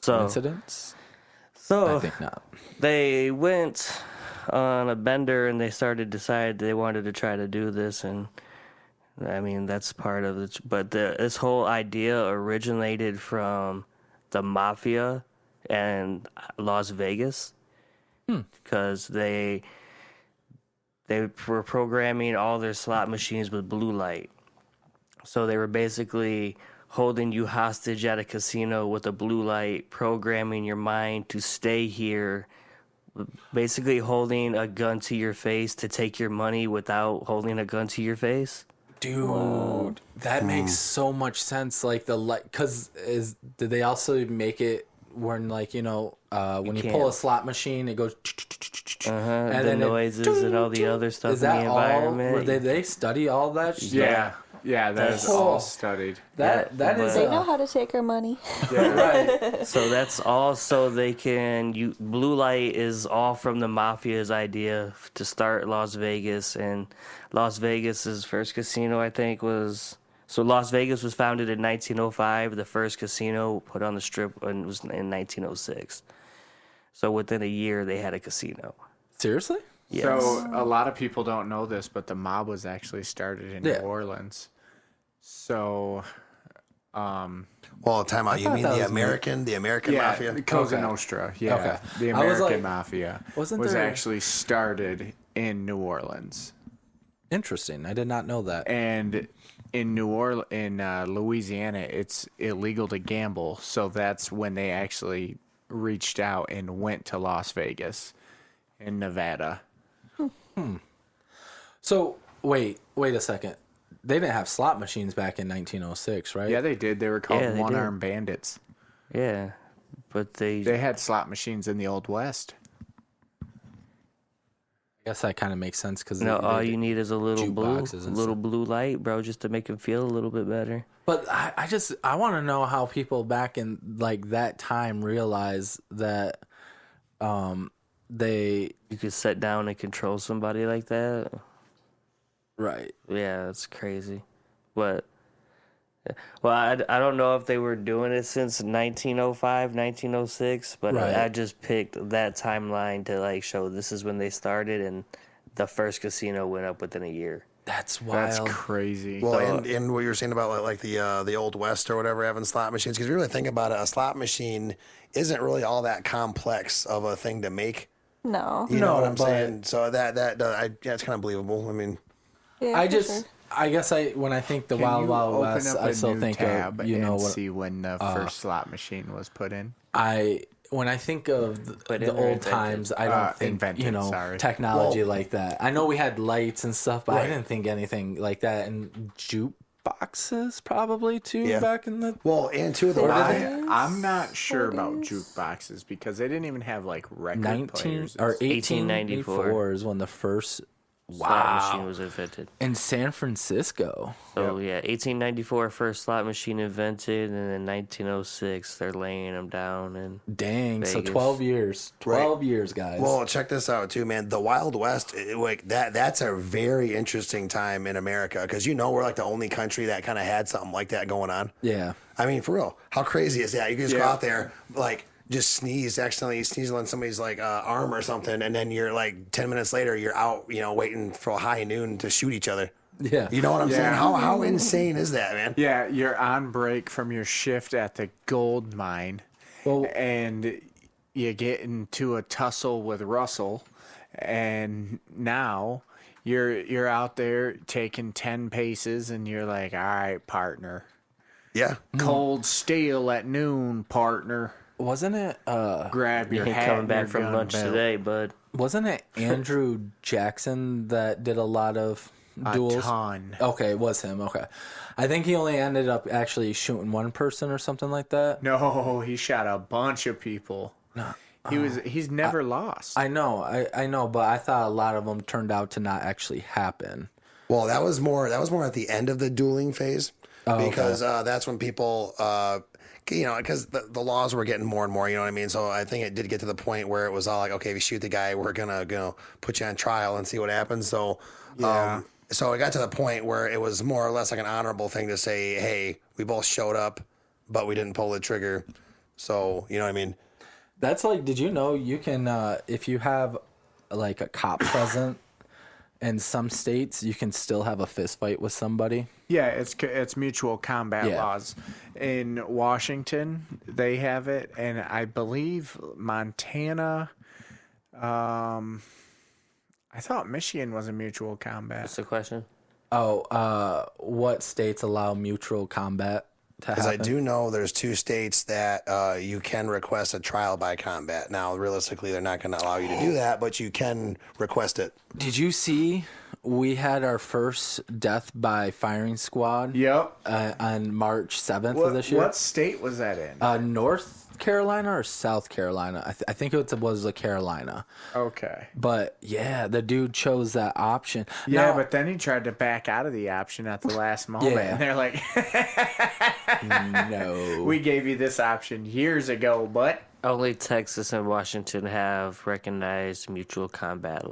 So, Coincidence? so I think not. they went on a bender and they decided they wanted to try to do this, and I mean that's part of it. But this whole idea originated from the mafia and Las Vegas, because they were programming all their slot machines with blue light. So they were basically holding you hostage at a casino with a blue light, programming your mind to stay here, basically holding a gun to your face to take your money without holding a gun to your face. Dude, that makes so much sense. Like the light, because did they also make it when, like, you know, when you pull a slot machine, it goes, And and the then noises and all the other stuff is in the that all? environment. Did they study all that? Yeah. Yeah, that's That's- all studied. That is They know how to take our money. right. So that's all so they can. Blue light is all from the mafia's idea to start Las Vegas, and Las Vegas's first casino, I think, was. So Las Vegas was founded in 1905. The first casino put on the strip was in 1906. So within a year, they had a casino. Seriously? Yes. So a lot of people don't know this, but the mob was actually started in Yeah. New Orleans. So, Well, time out. You thought mean that the was American yeah, Mafia? Cosa Okay. Nostra. Yeah, Okay. the I was American like, Mafia wasn't was there- actually started in New Orleans, Interesting. I did not know that. and in Louisiana, it's illegal to gamble. So that's when they actually reached out and went to Las Vegas, in Nevada. So wait a second. They didn't have slot machines back in 1906, right? Yeah, they did. They were called Yeah, they did. one-armed bandits. Yeah, but they They had slot machines in the Old West. I guess that kind of makes sense because all you need is a little jukeboxes and blue light, bro, just to make them feel a little bit better. But I want to know how people back in like that time realize that they You could sit down and control somebody like that. right. Yeah, that's crazy. But, well, I don't know if they were doing it since 1905, 1906, but Right. I just picked that timeline to like show this is when they started, and the first casino went up within a year. That's wild. That's crazy. Well, and what you were saying about like the Old West or whatever having slot machines, because you really think about it, a slot machine isn't really all that complex of a thing to make. No. You know what I'm but- saying? So it's kind of believable. I mean, Yeah, I for just sure. I guess when I think the Can Wild you Wild open West, up I a still new think tab of, you know and what see when the first slot machine was put in. when I think of the in or old invented? times, I don't think Invented, sorry. technology like that. I know we had lights and stuff, but I Right. didn't think anything like that. And jukeboxes probably too Yeah. back in the well, and two of the I'm not sure about jukeboxes because they didn't even have like record 19 players. or 1894 1894 is when the first slot machine was invented. In San Francisco. So, 1894, first slot machine invented, and then 1906, they're laying them down. And Dang, so Vegas. 12 years. 12 years, guys. Well, check this out too, man. The Wild West, that's a very interesting time in America because we're like the only country that kind of had something like that going on. yeah. I mean, for real, how crazy is that? You can just go out there, like, just accidentally sneeze on somebody's like arm or something, and then you're like 10 minutes later, you're out, waiting for high noon to shoot each other. Yeah. You know what I'm saying? How insane is that, man? Yeah, you're on break from your shift at the gold mine, and you get into a tussle with Russell, and now you're out there taking 10 paces, and you're like, all right, partner. Yeah. Cold steel at noon, partner. Wasn't it Grab your you hat coming and back your from gun lunch belt. today, bud. wasn't it Andrew Jackson that did a lot of duels? A ton. Okay, it was him. Okay. I think he only ended up actually shooting one person or something like that. No, he shot a bunch of people. No. He's never lost. I know, I know, but I thought a lot of them turned out to not actually happen. Well, that was more at the end of the dueling phase because that's when people, because the laws were getting more and more, you know what I mean? So I think it did get to the point where it was all like, okay, if you shoot the guy, we're going to put you on trial and see what happens. So, so it got to the point where it was more or less like an honorable thing to say, hey, we both showed up, but we didn't pull the trigger. So, you know what I mean? That's like, did you know you can, if you have like a cop present in some states, you can still have a fist fight with somebody? Yeah, it's mutual combat laws. In Washington, they have it, and I believe Montana. I thought Michigan was a mutual combat. What's the question? Oh, what states allow mutual combat to Because happen? I do know there's 2 states that you can request a trial by combat. Now, realistically, they're not going to allow you to do that, but you can request it. Did you see we had our first death by firing squad? Yep. On March 7th of this year. What state was that in? North Carolina or South Carolina? I think it was a Carolina. Okay. But yeah, the dude chose that option. Yeah, Now- but then he tried to back out of the option at the last moment. Yeah. And they're like, no. we gave you this option years ago, but. Only Texas and Washington have recognized mutual combat.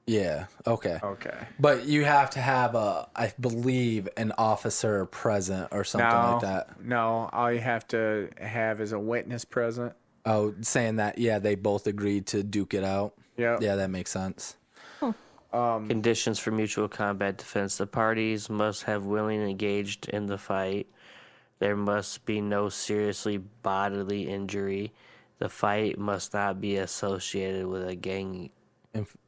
Yeah. Okay. Okay. But you have to have I believe, an officer present or something like that. No, all you have to have is a witness present. Oh, saying that, yeah, they both agreed to duke it out. Yep. Yeah, that makes sense. Conditions for mutual combat defense. The parties must have willingly engaged in the fight. There must be no seriously bodily injury. The fight must not be associated with a gang.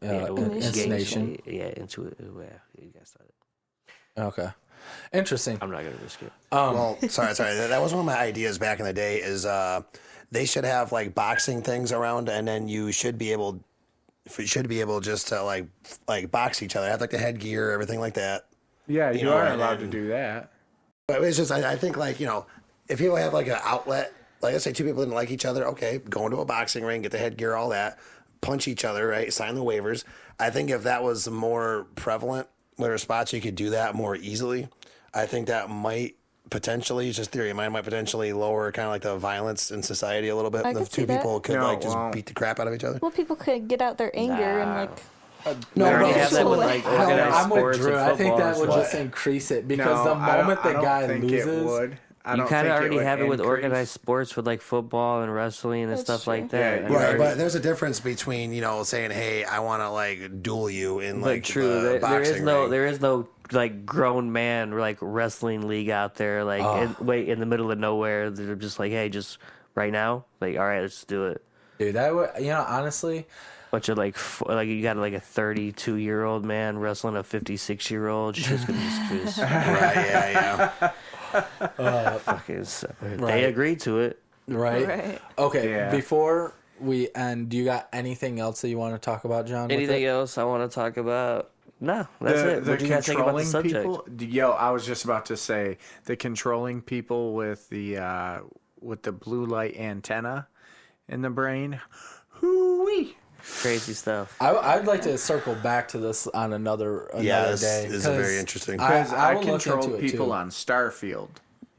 Instigation. You guys thought it. Okay. Interesting. I'm not going to risk it. Well, sorry. That was one of my ideas back in the day is they should have like boxing things around and then you should be able just to like box each other. Have like the headgear, everything like that. Yeah, you know, are and allowed to then- do that. But it's just, I think like, if people have like an outlet, like let's say 2 people didn't like each other, okay, go into a boxing ring, get the headgear, all that, punch each other, right? Sign the waivers. I think if that was more prevalent, where spots you could do that more easily, I think that might potentially, it's just theory, might potentially lower kind of like the violence in society a little bit. I If could see 2 people that. could No, like just well- beat the crap out of each other. Well, people could get out their anger and like. No, They already but have that with so- like No, organized I'm with sports Drew. and I think football that and would stuff. just increase it because No, the moment the guy think loses, it would. I You don't kind think of it already would have it with increase. organized sports with like football and wrestling and That's stuff true. like that. Yeah, You Right, already- but there's a difference between, saying, hey, I want to like duel you in But like true, the there is boxing no ring. there is no like grown man like wrestling league out there like in the middle of nowhere. They're just like, hey, just right now, like, all right, let's do it. dude, that would, honestly, Bunch of like you got like a 32-year-old man wrestling a 56-year-old. Shit's gonna be just Right, yeah. fucking. They agreed to it. right? Right. Okay, Yeah. before we end, do you got anything else that you want to talk about, John? with Anything it? else I want to talk about? No, that's it. The What do you guys think about the controlling subject? people. Yo, I was just about to say the controlling people with the blue light antenna in the brain. Hoo-wee. Crazy stuff. I'd like to circle back to this on another this day. is 'cause very interesting. Because I will look control into it, people too. on Starfield.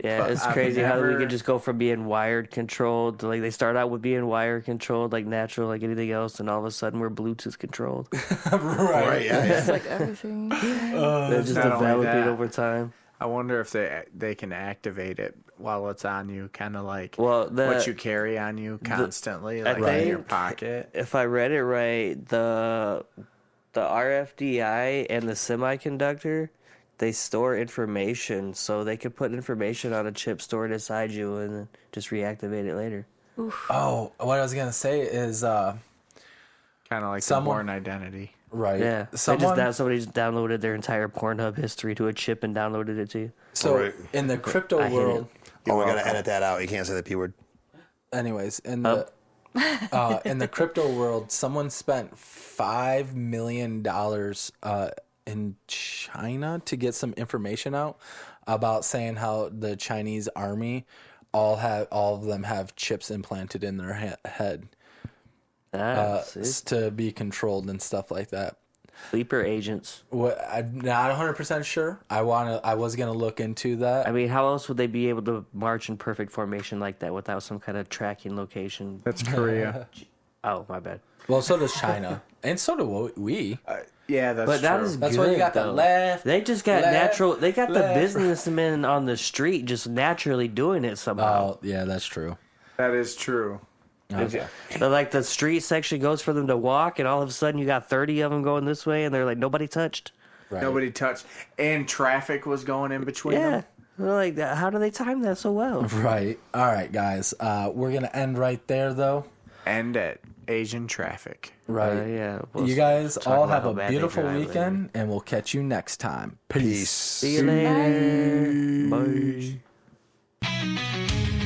Yeah, But it's I've crazy how we never- could just go from being wired controlled to like they start out with being wired controlled like natural like anything else, and all of a sudden we're Bluetooth controlled. Right, yeah. It's like everything. They're just not only developing that. over time. I wonder if they can activate it while it's on you, kind of like Well, what you carry on you constantly, like in think- your pocket. If I read it right, the RFDI and the semiconductor, they store information, so they could put information on a chip stored inside you and just reactivate it later. Oh, what I was gonna say is Kind of like Someone- the Born Identity. right. Yeah, Someone, somebody just downloaded their entire Pornhub history to a chip and downloaded it to you. so Right. in the crypto I hate world, Oh, we gotta edit that out. You can't say the P word. anyways, in the crypto world, someone spent $5 million in China to get some information out about saying how the Chinese army all of them have chips implanted in their head to be controlled and stuff like that. Sleeper agents. What, I'm not 100% sure. I was gonna look into that. I mean, how else would they be able to march in perfect formation like that without some kind of tracking location? That's Korea. Oh, my bad. Well, so does China, and so do we. Yeah, that's But true. that is That's good, why you got the though. left. They just got left, natural. They got the left. businessmen on the street just naturally doing it somehow. Oh, yeah, that's true. That is true. Okay. They're like the street section goes for them to walk, and all of a sudden you got 30 of them going this way, and they're like nobody touched. Right. Nobody touched, and traffic was going in between Yeah, them. they're like, how do they time that so well? Right. All right, guys. We're gonna end right there, though. And at Asian traffic. Right. Yeah. we'll You guys talk all about have how a bad they beautiful drive weekend, and we'll catch you next time. Peace. See you later. Bye.